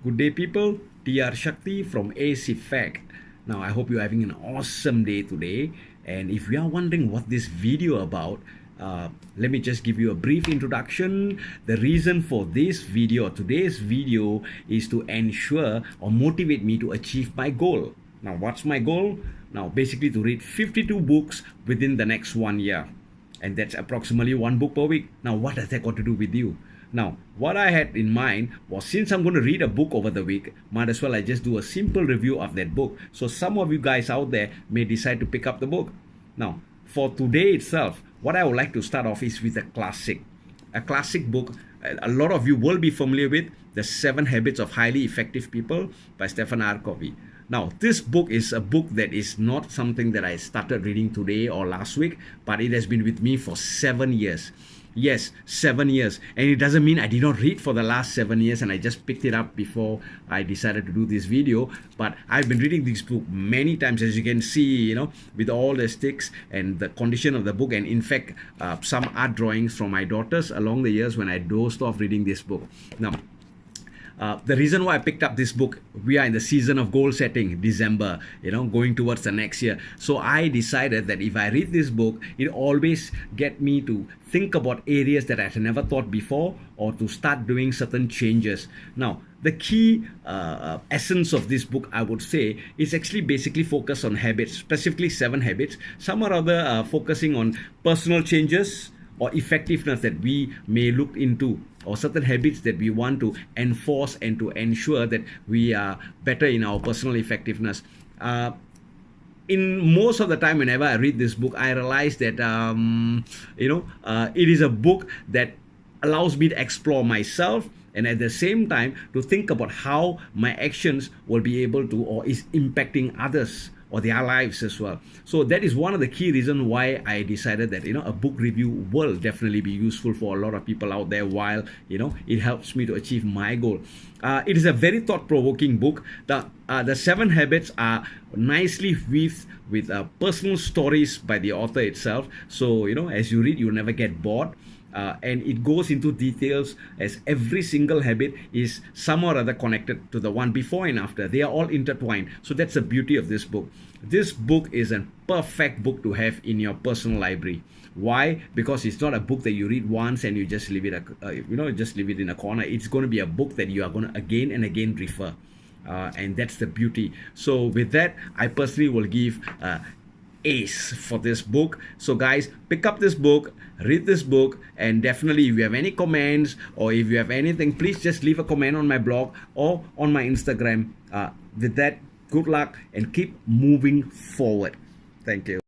Good day, people. TR Shakti from AC Fact. Now, I hope you're having an awesome day today. And if you are wondering what this video about, let me just give you a brief introduction. The reason for this video, today's video, is to ensure or motivate me to achieve my goal. Now, what's my goal? Now, basically to read 52 books within the next 1 year. And that's approximately one book per week. Now, what has that got to do with you? Now, what I had in mind was, since I'm going to read a book over the week, might as well I just do a simple review of that book. So some of you guys out there may decide to pick up the book. Now, for today itself, what I would like to start off is with a classic. A classic book a lot of you will be familiar with, The 7 Habits of Highly Effective People by Stephen R. Covey. Now, this book is a book that is not something that I started reading today or last week, but it has been with me for 7 years. Yes, 7 years. And it doesn't mean I did not read for the last 7 years and I just picked it up before I decided to do this video. But I've been reading this book many times, as you can see, with all the sticks and the condition of the book. And in fact, some art drawings from my daughters along the years when I dozed off reading this book. Now, the reason why I picked up this book, we are in the season of goal setting, December, going towards the next year. So I decided that if I read this book, it always get me to think about areas that I've never thought before, or to start doing certain changes. Now, the key essence of this book, I would say, is actually basically focused on habits, specifically 7 habits. Some are other focusing on personal changes or effectiveness that we may look into, or certain habits that we want to enforce and to ensure that we are better in our personal effectiveness. In most of the time, whenever I read this book, I realize that it is a book that allows me to explore myself, and at the same time to think about how my actions will be able to, or is impacting others or their lives as well. So that is one of the key reasons why I decided that a book review will definitely be useful for a lot of people out there, while it helps me to achieve my goal. It is a very thought-provoking book. The 7 habits are nicely weaved with personal stories by the author itself. So as you read, you'll never get bored. And it goes into details, as every single habit is some or other connected to the one before and after. They are all intertwined. So that's the beauty of this book. This book is a perfect book to have in your personal library. Why? Because it's not a book that you read once and you just leave it, just leave it in a corner. It's going to be a book that you are going to again and again refer. And that's the beauty. So with that, I personally will give ace for this book. So guys, pick up this book, read this book, and definitely if you have any comments or if you have anything, please just leave a comment on my blog or on my Instagram. With that, good luck and keep moving forward. Thank you.